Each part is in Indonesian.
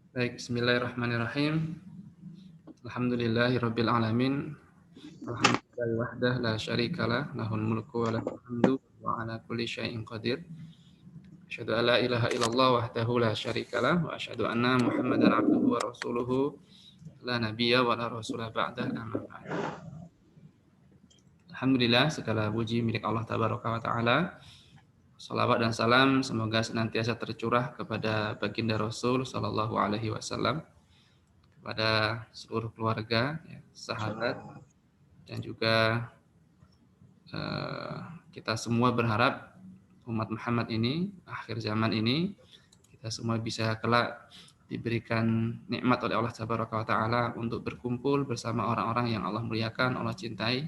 Baik, bismillahirrahmanirrahim. Alhamdulillahirabbil alamin. Alhamdulillahi wahdah la syarikalah, lahul mulku wa lahul hamdu wa ala kulli syai'in qadir. Asyhadu an la ilaha illallah wahdahu la syarikalah wa asyhadu anna Muhammadan abduhu wa rasuluhu la nabiyya wa la rasula ba'dah amma ba'd. Alhamdulillah, segala puji milik Allah tabaraka wa taala. Salawat dan salam semoga senantiasa tercurah kepada baginda Rasul sallallahu alaihi wasallam, kepada seluruh keluarga, ya, sahabat, dan juga kita semua berharap umat Muhammad ini, akhir zaman ini, kita semua bisa kelak diberikan nikmat oleh Allah Subhanahu wa taala untuk berkumpul bersama orang-orang yang Allah muliakan, Allah cintai,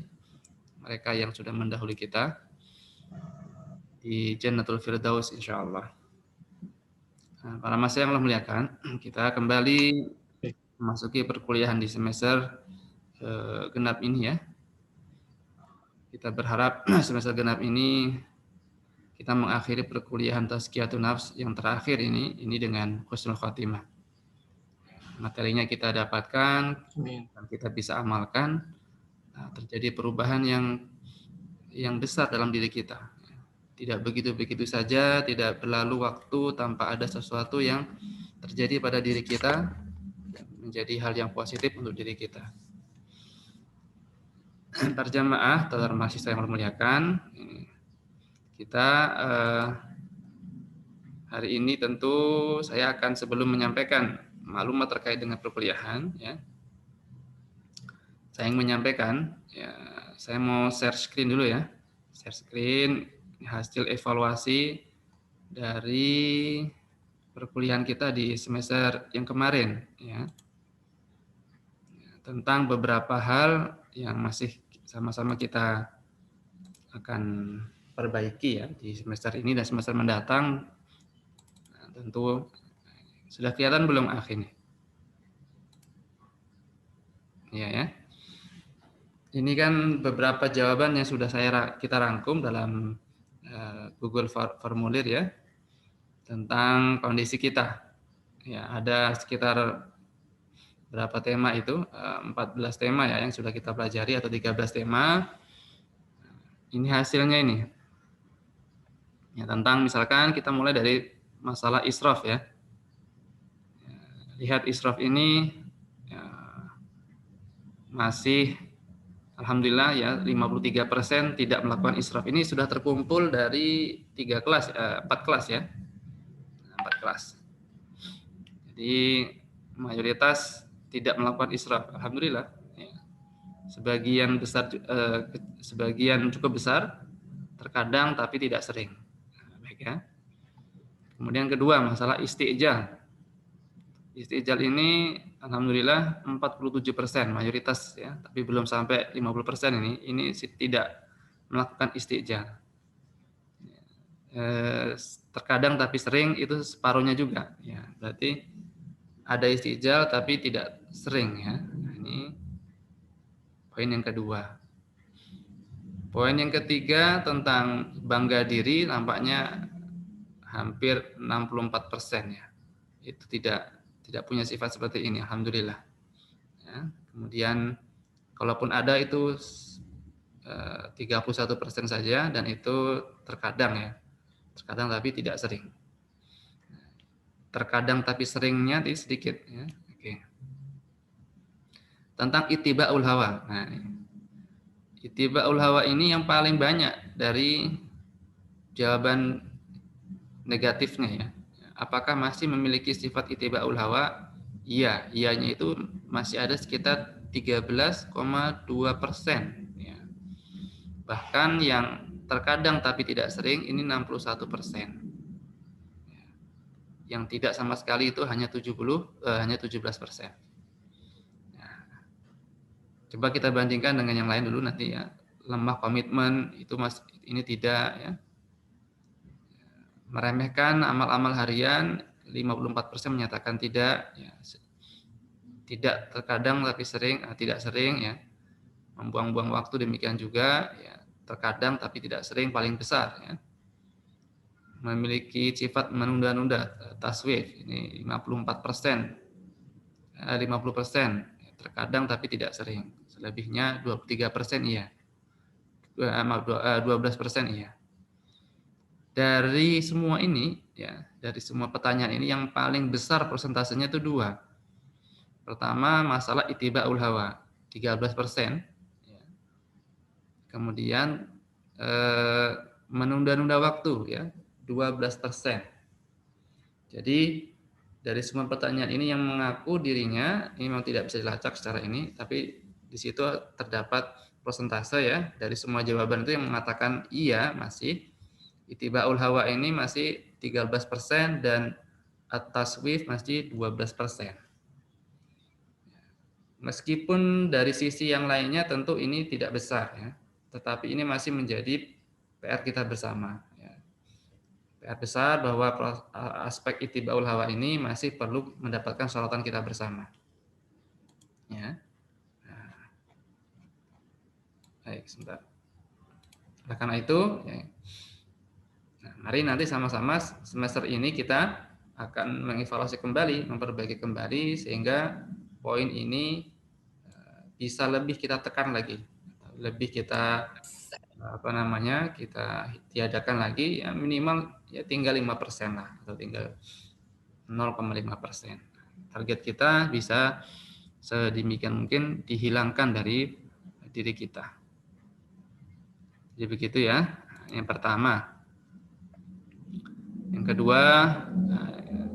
mereka yang sudah mendahului kita di Jannatul Firdaus insyaallah. Nah, para mahasiswa yang Allah muliakan, kita kembali memasuki perkuliahan di semester genap ini ya. Kita berharap semester genap ini kita mengakhiri perkuliahan Tazkiyatun Nafs yang terakhir ini dengan husnul khotimah. Materinya kita dapatkan dan kita bisa amalkan, terjadi perubahan yang besar dalam diri kita. Tidak begitu-begitu saja, tidak berlalu waktu tanpa ada sesuatu yang terjadi pada diri kita menjadi hal yang positif untuk diri kita. Para jamaah, saudara mahasiswa yang memuliakan, kita hari ini tentu saya akan sebelum menyampaikan maklumat terkait dengan perkuliahan, ya, saya ingin menyampaikan, ya, saya mau share screen dulu ya, share screen hasil evaluasi dari perkuliahan kita di semester yang kemarin, ya, tentang beberapa hal yang masih sama-sama kita akan perbaiki ya di semester ini dan semester mendatang. Nah, tentu sudah kelihatan belum ini? Iya ya. Ini kan beberapa jawaban yang sudah kita rangkum dalam Google Formulir ya tentang kondisi kita. Ya, ada sekitar berapa tema itu? 14 tema ya yang sudah kita pelajari atau 13 tema. Ini hasilnya ini. Ya, tentang misalkan kita mulai dari masalah israf ya. Lihat israf ini ya, masih alhamdulillah ya 53% tidak melakukan israf. Ini sudah terkumpul dari 4 kelas ya. 4 kelas. Jadi mayoritas tidak melakukan israf. Alhamdulillah. Ya. Sebagian cukup besar, terkadang tapi tidak sering. Baik ya. Kemudian kedua masalah istijal. Istijal ini alhamdulillah 47% mayoritas ya, tapi belum sampai 50% ini tidak melakukan istijal. Terkadang tapi sering itu separuhnya juga ya. Berarti ada istijal tapi tidak sering ya. Nah, ini poin yang kedua. Poin yang ketiga tentang bangga diri nampaknya hampir 64% ya. Itu tidak punya sifat seperti ini, alhamdulillah. Ya. Kemudian kalaupun ada itu 31% saja dan itu terkadang ya. Terkadang tapi tidak sering. Terkadang tapi seringnya sedikit ya. Oke. Tentang ittiba'ul hawa. Nah, ittiba'ul hawa ini yang paling banyak dari jawaban negatifnya ya. Apakah masih memiliki sifat ittiba'ul hawa? Iya, iyanya itu masih ada sekitar 13,2%. Ya. Bahkan yang terkadang tapi tidak sering ini 61%. Ya. Yang tidak sama sekali itu hanya 17%. Nah, coba kita bandingkan dengan yang lain dulu nanti ya. Lemah komitmen itu ini tidak ya. Meremehkan amal-amal harian 54% menyatakan tidak ya. Tidak terkadang tapi sering, tidak sering ya. Membuang-buang waktu demikian juga ya. Terkadang tapi tidak sering paling besar ya. Memiliki sifat menunda-nunda taswif ini 54%. 50%, terkadang tapi tidak sering. Selebihnya 23% iya. 12% iya. Dari semua ini, ya, dari semua pertanyaan ini yang paling besar persentasenya itu dua. Pertama, masalah ittiba'ul hawa, 13%. Ya. Kemudian menunda-nunda waktu, ya, 12%. Jadi dari semua pertanyaan ini yang mengaku dirinya ini memang tidak bisa dilacak secara ini, tapi di situ terdapat persentase, ya, dari semua jawaban itu yang mengatakan iya masih ittiba'ul hawa ini masih 13% dan at-taswif masih 12%. Meskipun dari sisi yang lainnya tentu ini tidak besar, ya, tetapi ini masih menjadi PR kita bersama, ya. PR besar bahwa aspek ittiba'ul hawa ini masih perlu mendapatkan sorotan kita bersama. Ya. Nah, baik, sebentar. Oleh karena itu, ya, nah, mari nanti sama-sama semester ini kita akan mengevaluasi kembali, memperbaiki kembali sehingga poin ini bisa lebih kita tekan lagi, lebih kita kita tiadakan lagi, ya minimal ya tinggal 5% lah atau tinggal 0,5%. Target kita bisa sedemikian mungkin dihilangkan dari diri kita. Jadi begitu ya. Yang pertama. Yang kedua,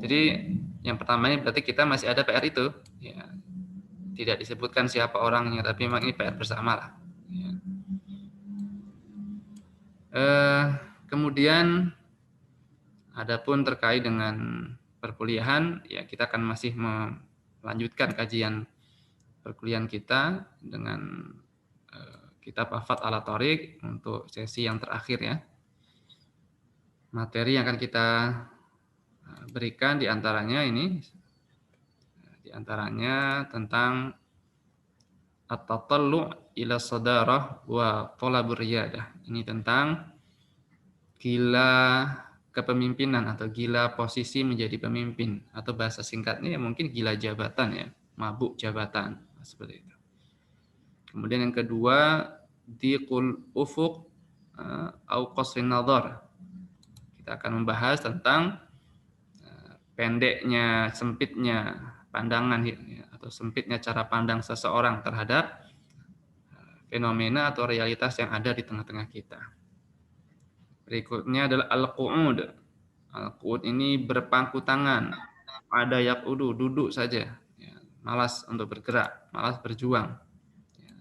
jadi yang pertama ini berarti kita masih ada PR itu, ya. Tidak disebutkan siapa orangnya, tapi memang ini PR bersama lah. Ya. Kemudian, adapun terkait dengan perkuliahan, ya kita akan masih melanjutkan kajian perkuliahan kita dengan kitab Afat ala Thoriq untuk sesi yang terakhir, ya. Materi yang akan kita berikan diantaranya tentang at-tatallu' ila sadarah wa thalabur riyadah. Ini tentang gila kepemimpinan atau gila posisi menjadi pemimpin, atau bahasa singkatnya ya mungkin gila jabatan, ya, mabuk jabatan seperti itu. Kemudian yang kedua, diqul ufuq au qasrin nadhar. Kita akan membahas tentang pendeknya, sempitnya pandangan atau sempitnya cara pandang seseorang terhadap fenomena atau realitas yang ada di tengah-tengah kita. Berikutnya adalah al-qu'ud. Al-qu'ud ini berpangku tangan. Ada yaqudu, duduk saja, ya, malas untuk bergerak, malas berjuang, ya,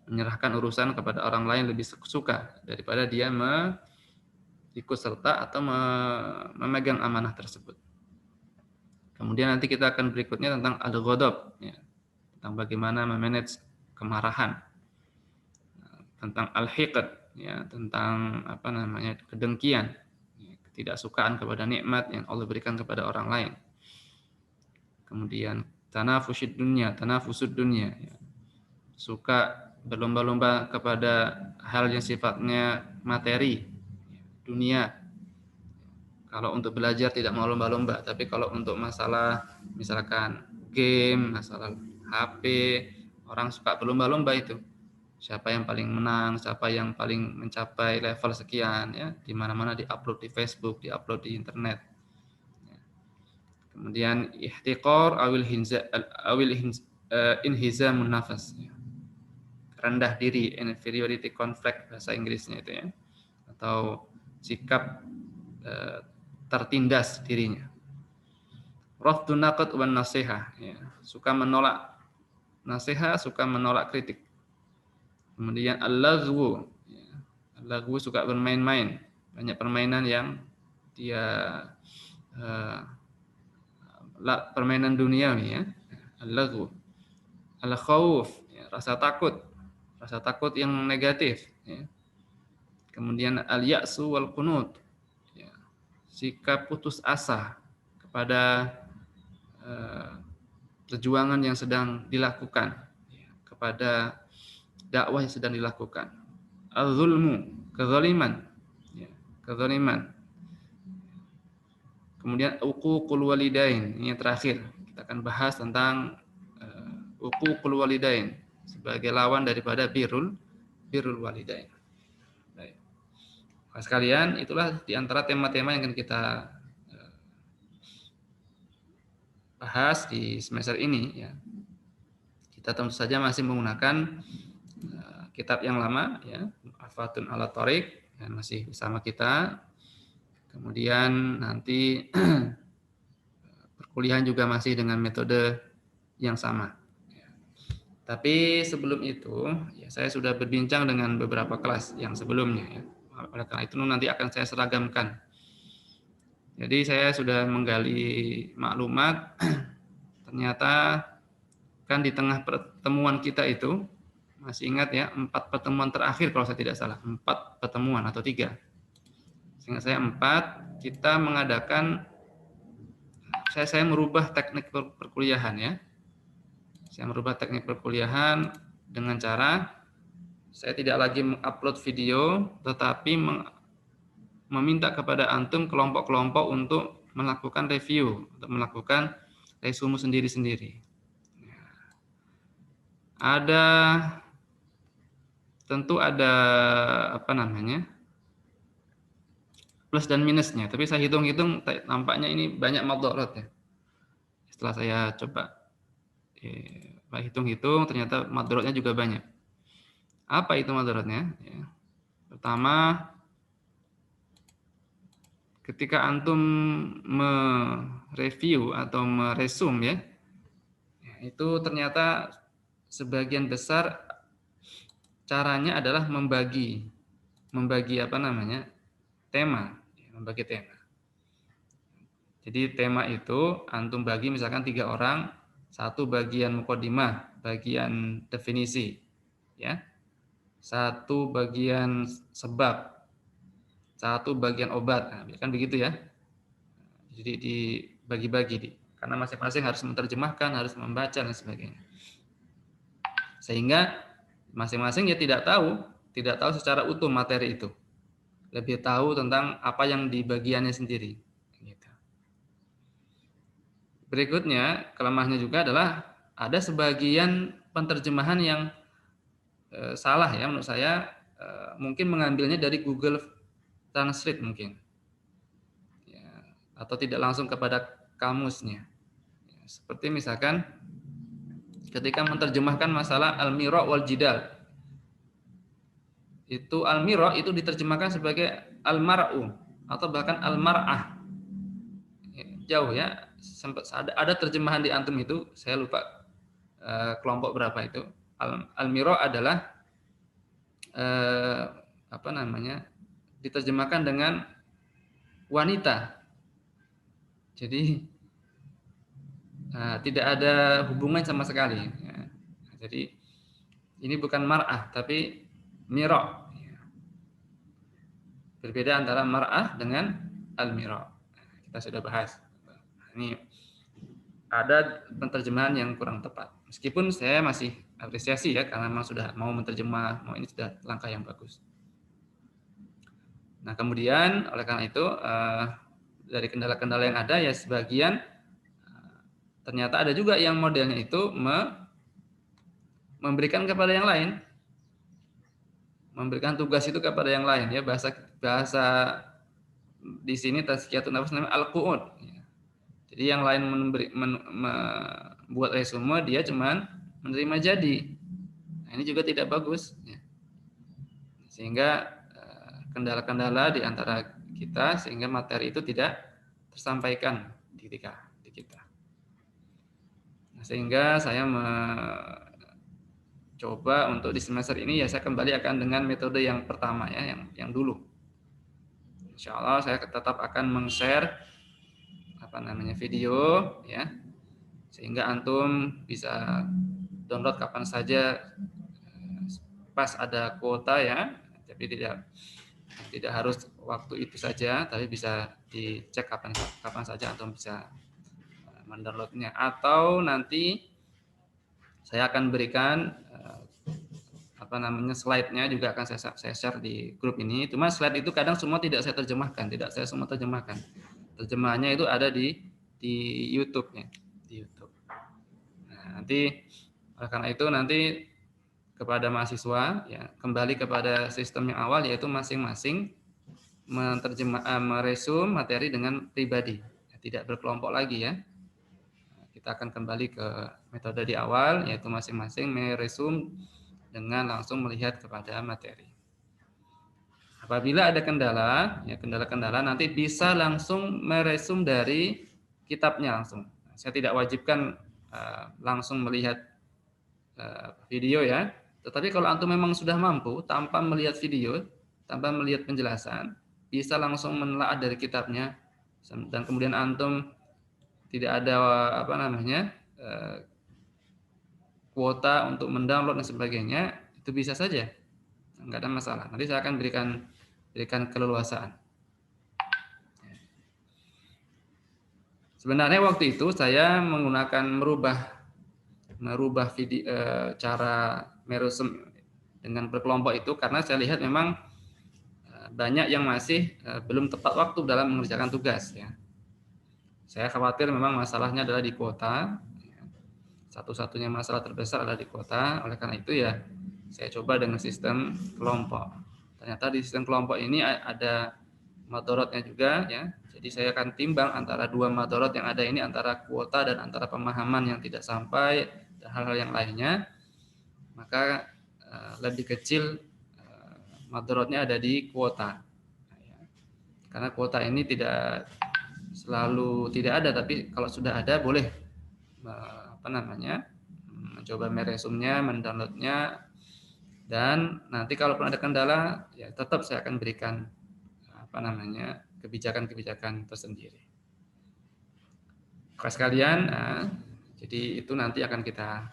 menyerahkan urusan kepada orang lain lebih suka daripada dia ikut serta atau memegang amanah tersebut. Kemudian nanti kita akan berikutnya tentang al-ghadab, ya, tentang bagaimana memanage kemarahan, tentang al-hiqd, ya, tentang kedengkian, ya, ketidaksukaan kepada nikmat yang Allah berikan kepada orang lain. Kemudian tanafusud dunya, ya, suka berlomba-lomba kepada hal yang sifatnya materi, dunia. Kalau untuk belajar tidak mau lomba-lomba, tapi kalau untuk masalah misalkan game, masalah HP, orang suka berlomba-lomba itu. Siapa yang paling menang, siapa yang paling mencapai level sekian, ya, di mana-mana diupload di Facebook, diupload di internet. Ya. Kemudian ihtiqar awil inhizamun nafas. Ya. Rendah diri, inferiority complex bahasa Inggrisnya itu, ya. Atau sikap tertindas dirinya. Rafdun naqd wan nasihah, ya, suka menolak nasihat, suka menolak kritik. Kemudian al-laghwu, ya, al-laghwu suka bermain-main, banyak permainan yang dia permainan duniawi, ya. Al-laghwu. Al-khauf, ya, rasa takut yang negatif, ya. Kemudian al-ya'su wal qunut, sikap putus asa kepada perjuangan yang sedang dilakukan, kepada dakwah yang sedang dilakukan. Al-zulmu, kezaliman, ya, kezaliman. Kemudian uququl walidain, ini yang terakhir. Kita akan bahas tentang uququl walidain, sebagai lawan daripada birrul walidain. Baik. Nah, sekalian, itulah di antara tema-tema yang akan kita bahas di semester ini ya. Kita tentu saja masih menggunakan kitab yang lama ya, Afatun ala Thoriq, yang masih bersama kita. Kemudian nanti perkuliahan juga masih dengan metode yang sama. Tapi sebelum itu, ya saya sudah berbincang dengan beberapa kelas yang sebelumnya. Ya. Oleh karena itu nanti akan saya seragamkan. Jadi saya sudah menggali maklumat, ternyata kan di tengah pertemuan kita itu, masih ingat ya, 4 pertemuan terakhir kalau saya tidak salah, 4 pertemuan atau 3. Seingat saya 4, kita mengadakan, saya merubah teknik perkuliahan ya. Saya merubah teknik perkuliahan dengan cara saya tidak lagi mengupload video, tetapi meminta kepada antum kelompok-kelompok untuk melakukan review, untuk melakukan resume sendiri-sendiri. Tentu ada plus dan minusnya, tapi saya hitung-hitung nampaknya ini banyak madharat ya. Setelah saya coba hitung-hitung, ternyata madharatnya juga banyak. Apa itu madharatnya? Ya. Pertama, ketika antum mereview atau meresum ya, itu ternyata sebagian besar caranya adalah membagi tema, membagi tema. Jadi tema itu antum bagi misalkan 3 orang, 1 bagian muqaddimah, bagian definisi, ya, 1 bagian sebab, 1 bagian obat, nah, kan begitu ya. Jadi dibagi-bagi, karena masing-masing harus menerjemahkan, harus membaca dan sebagainya. Sehingga masing-masing ya tidak tahu secara utuh materi itu. Lebih tahu tentang apa yang di bagiannya sendiri. Gitu. Berikutnya, kelemahannya juga adalah ada sebagian penerjemahan yang salah ya menurut saya, mungkin mengambilnya dari Google Translate mungkin. Ya, atau tidak langsung kepada kamusnya. Ya, seperti misalkan ketika menerjemahkan masalah al-mira' wal jidal. Itu al-mira' itu diterjemahkan sebagai al-mar'u atau bahkan al-mar'ah. Jauh ya, sempat ada terjemahan di antum itu, saya lupa kelompok berapa itu. Al-mira' adalah diterjemahkan dengan wanita. Jadi tidak ada hubungan sama sekali. Ya. Jadi ini bukan mar'ah tapi mira'. Berbeda antara mar'ah dengan al-mira'. Kita sudah bahas. Ini ada penerjemahan yang kurang tepat. Meskipun saya masih apresiasi ya, karena memang sudah mau menerjemah, ini sudah langkah yang bagus. Nah kemudian oleh karena itu dari kendala-kendala yang ada ya sebagian ternyata ada juga yang modelnya itu memberikan kepada yang lain, memberikan tugas itu kepada yang lain ya, bahasa di sini tazkiyatun nafs namanya al-qu'ud. Jadi yang lain membuat resume, dia cuman menerima jadi. Nah, ini juga tidak bagus ya. Sehingga kendala-kendala di antara kita sehingga materi itu tidak tersampaikan di kita. Nah, sehingga saya coba untuk di semester ini ya saya kembali akan dengan metode yang pertama ya, yang dulu. Insya Allah saya tetap akan meng-share video ya, sehingga antum bisa download kapan saja pas ada kuota ya, jadi tidak harus waktu itu saja, tapi bisa dicek kapan saja antum bisa mendownloadnya, atau nanti saya akan berikan slide-nya juga akan saya share di grup ini. Cuma slide itu kadang semua tidak saya terjemahkan, terjemahannya itu ada di YouTube-nya, di YouTube. Nah, nanti Oleh karena itu nanti kepada mahasiswa ya kembali kepada sistem yang awal, yaitu masing-masing meresum materi dengan pribadi, tidak berkelompok lagi ya. Kita akan kembali ke metode di awal, yaitu masing-masing meresum dengan langsung melihat kepada materi. Apabila ada kendala, ya kendala-kendala nanti bisa langsung meresum dari kitabnya langsung. Saya tidak wajibkan langsung melihat video ya. Tetapi kalau antum memang sudah mampu tanpa melihat video, tanpa melihat penjelasan, bisa langsung menelaah dari kitabnya, dan kemudian antum tidak ada kuota untuk mendownload dan sebagainya, itu bisa saja, nggak ada masalah. Nanti saya akan berikan keleluasaan. Sebenarnya waktu itu saya menggunakan merubah video, cara meresum dengan berkelompok itu karena saya lihat memang banyak yang masih belum tepat waktu dalam mengerjakan tugas ya. Saya khawatir memang masalahnya adalah di kuota. Satu-satunya masalah terbesar adalah di kuota. Oleh karena itu ya saya coba dengan sistem kelompok. Ternyata di sistem kelompok ini ada madorotnya juga ya. Jadi saya akan timbang antara dua madorot yang ada ini, antara kuota dan antara pemahaman yang tidak sampai dan hal-hal yang lainnya. Maka lebih kecil madorotnya ada di kuota. Karena kuota ini tidak selalu tidak ada, tapi kalau sudah ada boleh mencoba meresumnya, mendownloadnya, dan nanti kalaupun ada kendala ya tetap saya akan berikan kebijakan-kebijakan tersendiri. Oke sekalian, jadi itu nanti akan kita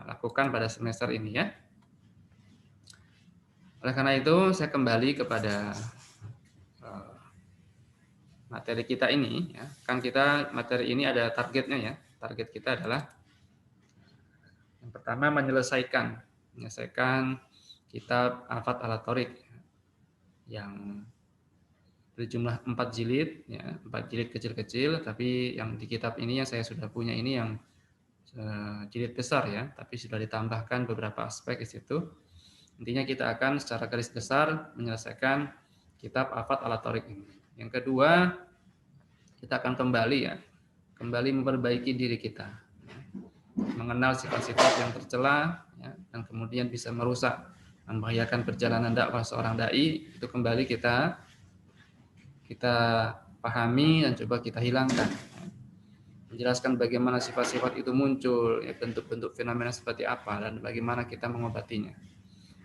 lakukan pada semester ini ya. Oleh karena itu saya kembali kepada materi kita ini ya. Kan kita materi ini ada targetnya ya. Target kita adalah yang pertama menyelesaikan kitab Al-Fat Al-Thoriq yang berjumlah 4 jilid ya, 4 jilid kecil-kecil, tapi yang di kitab ini yang saya sudah punya ini yang jilid besar ya, tapi sudah ditambahkan beberapa aspek di situ. Intinya kita akan secara garis besar menyelesaikan kitab Al-Fat Al-Thoriq ini. Yang kedua, kita akan kembali memperbaiki diri kita, mengenal sifat-sifat yang tercela ya, dan kemudian bisa merusak, membahayakan perjalanan dakwah seorang dai. Itu kembali kita pahami dan coba kita hilangkan. Menjelaskan bagaimana sifat-sifat itu muncul, ya, bentuk-bentuk fenomena seperti apa, dan bagaimana kita mengobatinya.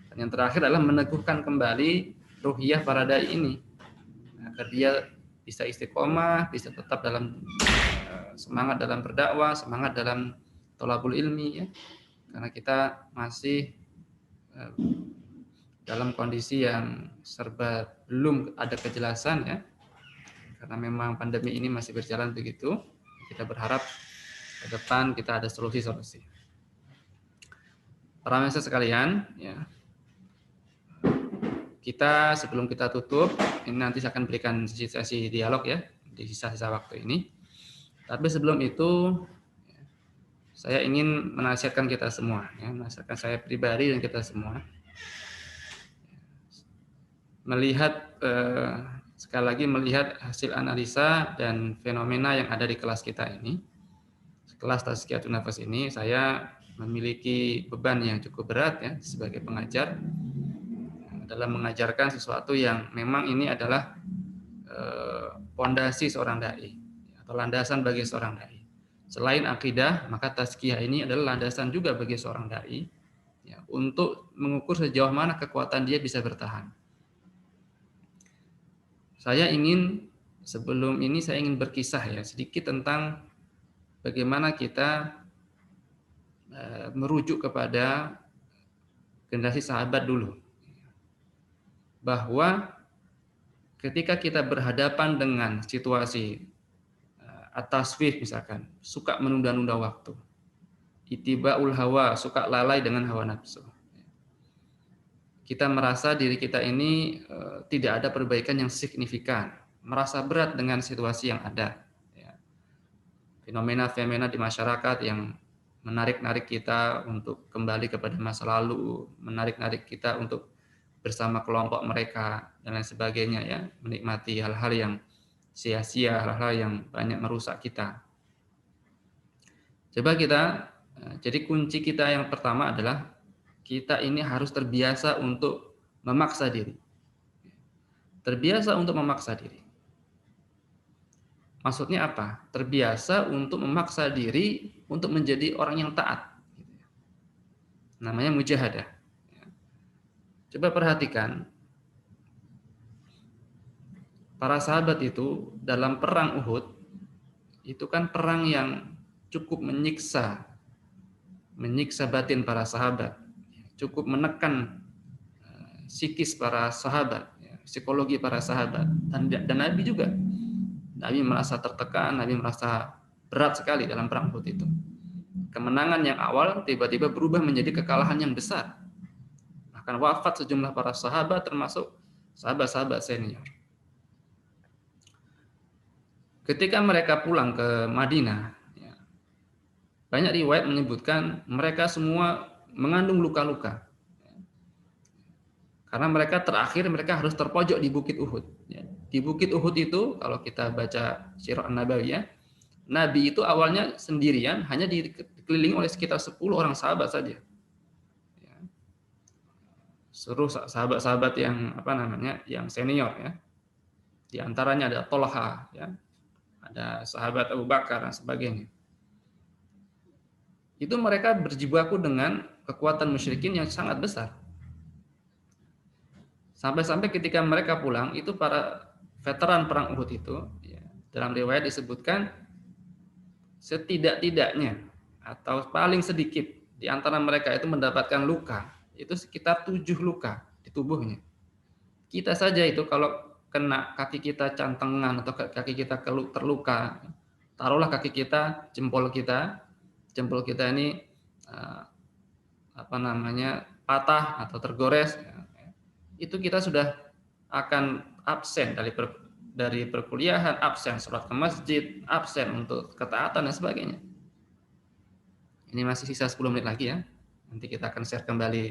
Dan yang terakhir adalah meneguhkan kembali ruhiyah para dai ini agar dia bisa istiqomah, bisa tetap dalam semangat dalam berdakwah, semangat dalam thalabul ilmi ya. Karena kita masih dalam kondisi yang serba belum ada kejelasan ya. Karena memang pandemi ini masih berjalan begitu. Kita berharap ke depan kita ada solusi-solusi. Para mahasiswa sekalian ya. Kita sebelum kita tutup, ini nanti saya akan berikan sesi dialog ya di sisa-sisa waktu ini. Tapi sebelum itu, saya ingin menasihatkan kita semua, ya, menasihatkan saya pribadi dan kita semua, melihat sekali lagi melihat hasil analisa dan fenomena yang ada di kelas kita ini, kelas Tazkiyatun Nafas ini, saya memiliki beban yang cukup berat ya sebagai pengajar dalam mengajarkan sesuatu yang memang ini adalah pondasi seorang dai atau landasan bagi seorang dai. Selain akidah, maka tazkiyah ini adalah landasan juga bagi seorang dai ya, untuk mengukur sejauh mana kekuatan dia bisa bertahan. Sebelum ini saya ingin berkisah ya sedikit tentang bagaimana kita merujuk kepada generasi sahabat dulu. Bahwa ketika kita berhadapan dengan situasi at-taswif misalkan, suka menunda-nunda waktu, itiba'ul hawa, suka lalai dengan hawa nafsu, kita merasa diri kita ini tidak ada perbaikan yang signifikan, merasa berat dengan situasi yang ada, fenomena-fenomena di masyarakat yang menarik-narik kita untuk kembali kepada masa lalu, menarik-narik kita untuk bersama kelompok mereka dan lain sebagainya ya, menikmati hal-hal yang sia-sia, hal-hal yang banyak merusak kita. Coba kita, jadi kunci kita yang pertama adalah kita ini harus terbiasa untuk memaksa diri. Terbiasa untuk memaksa diri. Maksudnya apa? Terbiasa untuk memaksa diri untuk menjadi orang yang taat. Namanya mujahadah. Coba perhatikan, para sahabat itu dalam perang Uhud, itu kan perang yang cukup menyiksa batin para sahabat, cukup menekan psikis para sahabat, psikologi para sahabat, dan Nabi juga. Nabi merasa tertekan, Nabi merasa berat sekali dalam perang Uhud itu. Kemenangan yang awal tiba-tiba berubah menjadi kekalahan yang besar. Bahkan wafat sejumlah para sahabat termasuk sahabat-sahabat senior. Ketika mereka pulang ke Madinah, banyak riwayat menyebutkan mereka semua mengandung luka-luka. Karena mereka harus terpojok di Bukit Uhud. Di Bukit Uhud itu, kalau kita baca Sirah An-Nabawiyah, Nabi itu awalnya sendirian, hanya dikelilingi oleh sekitar 10 orang sahabat saja. Seluruh sahabat-sahabat yang senior ya. Di antaranya ada Tolha, ya. Ada sahabat Abu Bakar dan sebagainya. Itu mereka berjibaku dengan kekuatan musyrikin yang sangat besar. Sampai-sampai ketika mereka pulang, itu para veteran perang Uhud itu, ya, dalam riwayat disebutkan setidak-tidaknya atau paling sedikit di antara mereka itu mendapatkan luka, itu sekitar 7 luka di tubuhnya. Kita saja itu kalau kena kaki kita cantengan atau kaki kita terluka, taruhlah kaki kita, jempol kita ini patah atau tergores, itu kita sudah akan absen dari perkuliahan, absen sholat ke masjid, absen untuk ketaatan dan sebagainya. Ini masih sisa 10 menit lagi ya. Nanti kita akan share kembali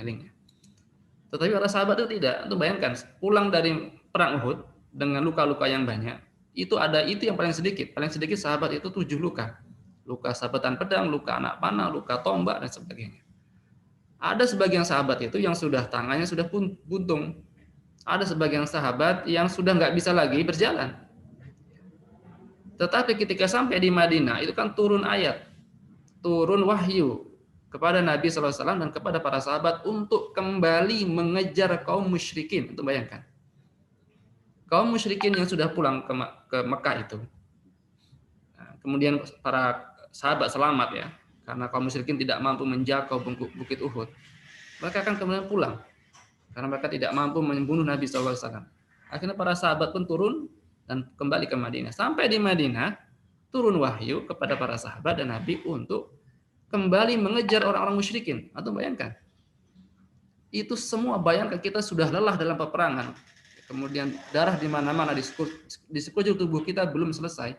linknya. Tetapi para sahabat itu tidak. Untuk bayangkan, pulang dari perang Uhud dengan luka-luka yang banyak, itu yang paling sedikit. Paling sedikit sahabat itu 7 luka. Luka sabetan pedang, luka anak panah, luka tombak dan sebagainya. Ada sebagian sahabat itu yang tangannya sudah buntung. Ada sebagian sahabat yang sudah nggak bisa lagi berjalan. Tetapi ketika sampai di Madinah, itu kan turun wahyu kepada Nabi SAW dan kepada para sahabat untuk kembali mengejar kaum musyrikin. Untuk bayangkan, kaum musyrikin yang sudah pulang ke Mekah itu. Nah, kemudian para sahabat selamat ya, karena kaum musyrikin tidak mampu menjangkau Bukit Uhud. Mereka akan kemudian pulang karena mereka tidak mampu membunuh Nabi SAW. Akhirnya para sahabat pun turun dan kembali ke Madinah. Sampai di Madinah, turun wahyu kepada para sahabat dan Nabi untuk kembali mengejar orang-orang musyrikin. Atau bayangkan, itu semua, bayangkan kita sudah lelah dalam peperangan. Kemudian darah di mana-mana di sekujur tubuh kita belum selesai.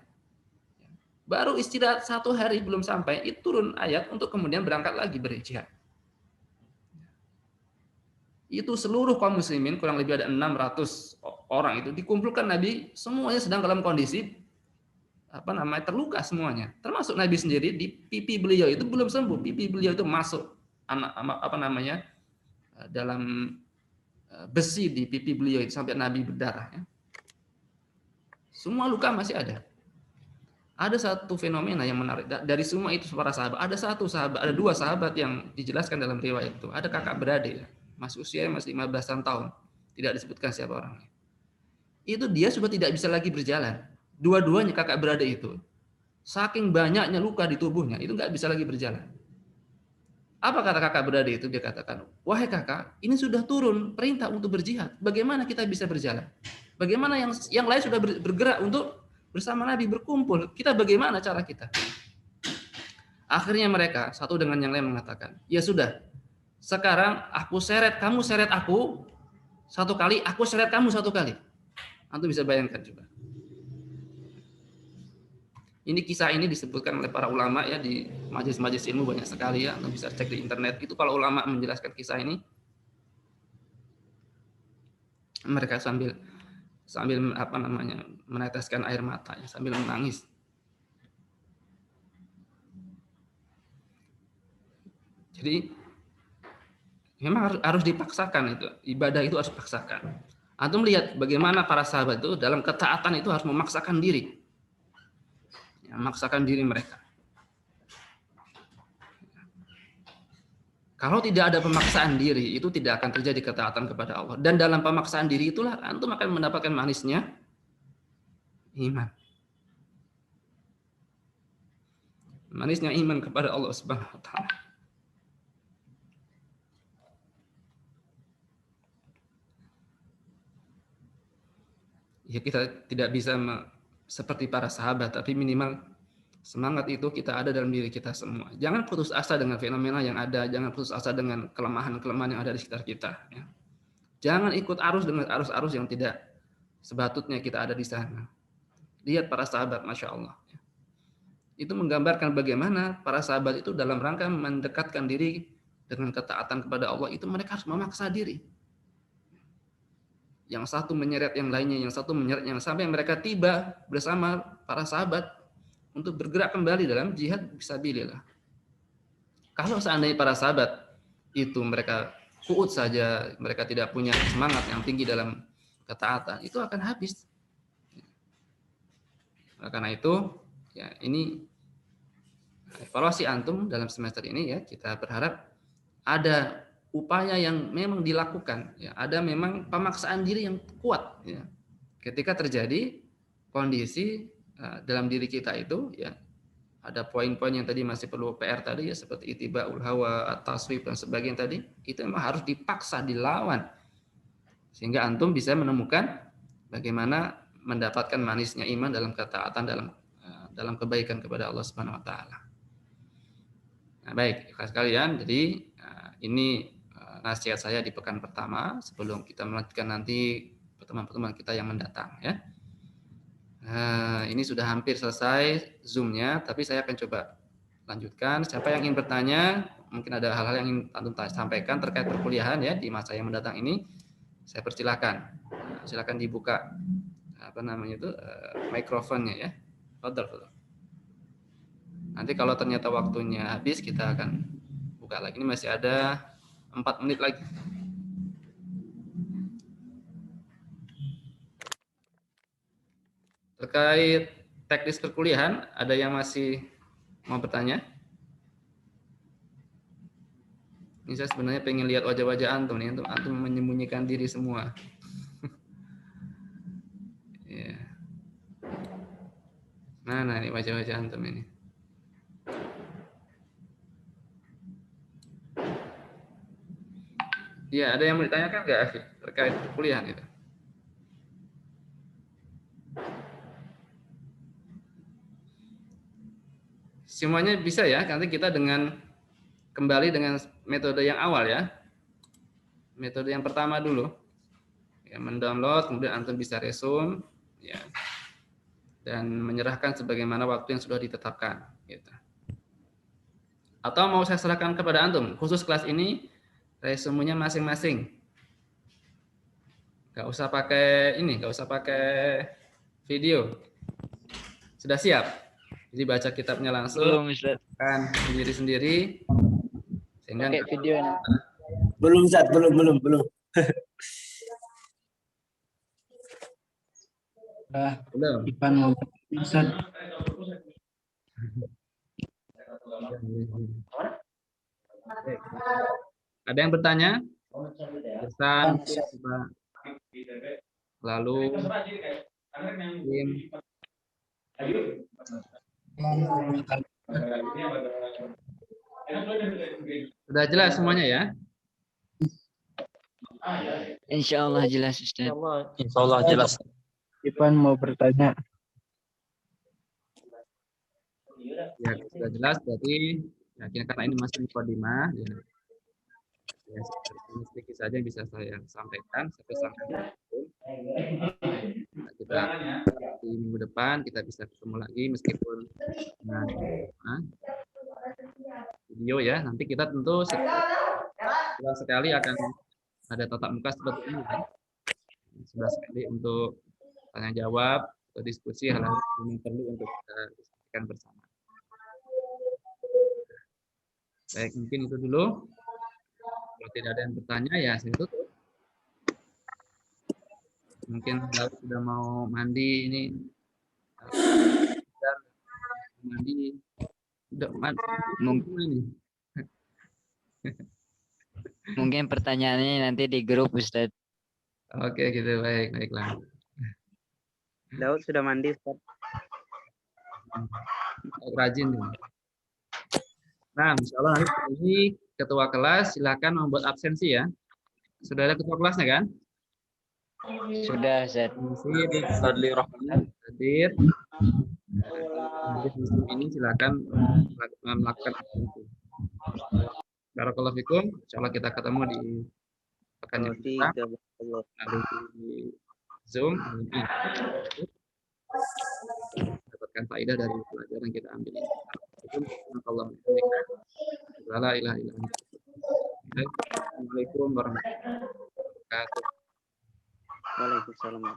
Baru istirahat 1 hari belum sampai, itu turun ayat untuk kemudian berangkat lagi berjihad. Itu seluruh kaum muslimin, kurang lebih ada 600 orang itu dikumpulkan Nabi, semuanya sedang dalam kondisi terluka semuanya. Termasuk Nabi sendiri, di pipi beliau itu belum sembuh, pipi beliau itu masuk dalam besi di pipi beliau itu sampai Nabi berdarah ya. Semua luka masih ada. Ada satu fenomena yang menarik dari semua itu para sahabat. Ada 2 sahabat yang dijelaskan dalam riwayat itu. Ada kakak beradik, masih usianya masih 15 tahun. Tidak disebutkan siapa orangnya. Itu dia sudah tidak bisa lagi berjalan. Dua-duanya kakak beradik itu, saking banyaknya luka di tubuhnya, itu nggak bisa lagi berjalan. Apa kata kakak beradik itu? Dia katakan, wahai kakak, ini sudah turun perintah untuk berjihad. Bagaimana kita bisa berjalan? Bagaimana yang lain sudah bergerak untuk bersama Nabi berkumpul? Kita bagaimana cara kita? Akhirnya mereka satu dengan yang lain mengatakan, ya sudah, sekarang kamu seret aku 1 kali, aku seret kamu 1 kali. Antum bisa bayangkan juga. Ini kisah ini disebutkan oleh para ulama ya di majelis-majelis ilmu banyak sekali ya. Anda bisa cek di internet. Itu kalau ulama menjelaskan kisah ini, mereka sambil apa namanya meneteskan air mata ya, sambil menangis. Jadi memang harus dipaksakan itu. Ibadah itu harus dipaksakan. Antum lihat bagaimana para sahabat itu dalam ketaatan itu harus memaksakan diri. Ya, memaksakan diri mereka. Kalau tidak ada pemaksaan diri, itu tidak akan terjadi ketaatan kepada Allah. Dan dalam pemaksaan diri itulah antum akan mendapatkan manisnya iman. Manisnya iman kepada Allah Subhanahu wa taala. Ya kita tidak bisa seperti para sahabat, tapi minimal semangat itu kita ada dalam diri kita semua. Jangan putus asa dengan fenomena yang ada, jangan putus asa dengan kelemahan-kelemahan yang ada di sekitar kita. Ya. Jangan ikut arus dengan arus-arus yang tidak sebatutnya kita ada di sana. Lihat para sahabat, Masya Allah. Itu menggambarkan bagaimana para sahabat itu dalam rangka mendekatkan diri dengan ketaatan kepada Allah, itu mereka harus memaksa diri. Yang satu menyeret yang lainnya, yang satu menyeret yang sampai mereka tiba bersama para sahabat untuk bergerak kembali dalam jihad fisabilillah. Kalau seandainya para sahabat itu mereka kuut saja, mereka tidak punya semangat yang tinggi dalam ketaatan, itu akan habis. Karena itu, ya ini evaluasi antum dalam semester ini ya, kita berharap ada upaya yang memang dilakukan, ya, ada memang pemaksaan diri yang kuat, ya. Ketika terjadi kondisi dalam diri kita itu, ya, ada poin-poin yang tadi masih perlu PR tadi ya, seperti itibaul hawa, taswif dan sebagainya tadi, itu memang harus dipaksa, dilawan, sehingga antum bisa menemukan bagaimana mendapatkan manisnya iman dalam ketaatan dalam kebaikan kepada Allah Subhanahu Wa Taala. Nah, baik, sekalian, jadi ini nasihat saya di pekan pertama sebelum kita melanjutkan nanti pertemuan-pertemuan kita yang mendatang ya. Ini sudah hampir selesai Zoom-nya, tapi saya akan coba lanjutkan. Siapa yang ingin bertanya, mungkin ada hal-hal yang ingin antum sampaikan terkait perkuliahan ya di masa yang mendatang ini, saya persilakan. Silakan dibuka apa namanya itu mikrofonnya ya. Fadhal. Nanti kalau ternyata waktunya habis kita akan buka lagi. Ini masih ada 4 menit lagi. Terkait teknis perkuliahan, ada yang masih mau bertanya? Ini saya sebenarnya pengen lihat wajah-wajah antum nih, antum menyembunyikan diri semua. Ya. Mana nih wajah-wajah antum ini? Ya, ada yang mau ditanyakan nggak Afif terkait perkuliahan itu? Semuanya bisa ya, nanti kita kembali dengan metode yang awal ya. Metode yang pertama dulu. Ya, mendownload, kemudian antum bisa resume ya. Dan menyerahkan sebagaimana waktu yang sudah ditetapkan gitu. Atau mau saya serahkan kepada antum, khusus kelas ini resumenya masing-masing. Gak usah pakai ini, gak usah pakai video. Sudah siap? Jadi baca kitabnya langsung. Belum, Ustaz. Kan sendiri-sendiri. Sehingga pakai video ini. Belum, Ustaz, belum. Belum. Ipan mau Ustaz. Ada yang bertanya? Pesan, lalu sudah jelas semuanya ya? Insya Allah jelas, Ustaz. Insya Allah jelas. Ipan mau bertanya. Ya, sudah jelas berarti yakin karena ini masih mukadimah ya. Ya, sedikit saja yang bisa saya sampaikan sampai kita di minggu depan kita bisa ketemu lagi meskipun dengan video ya. Nanti kita tentu setelah sekali akan ada tatap muka seperti ini kan. Setelah sekali untuk tanya jawab atau diskusi hal-hal yang perlu untuk kita diskusikan bersama. Baik, mungkin itu dulu. Kalau tidak ada yang bertanya ya saya tutup. Mungkin Daud sudah mau mandi ini. Mandi. Udah mandi ini. Mungkin pertanyaannya nanti di grup, Ustaz. Oke, gitu. Baiklah. Daud sudah mandi, Ustaz. Rajin. Nah, insya Allah nanti ini ketua kelas silakan membuat absensi ya. Sudah ada ketua kelasnya kan? Sudah, Ustaz. Hadir. Ini silakan melakukan absensi. Barakallahu fikum. Insya Allah kita ketemu di pekan yang depan. Lalu di Zoom. Dapatkan faedah dari pelajaran yang kita ambil ini. Assalamualaikum warahmatullahi wabarakatuh. Waalaikumsalam.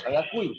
Kayak kui.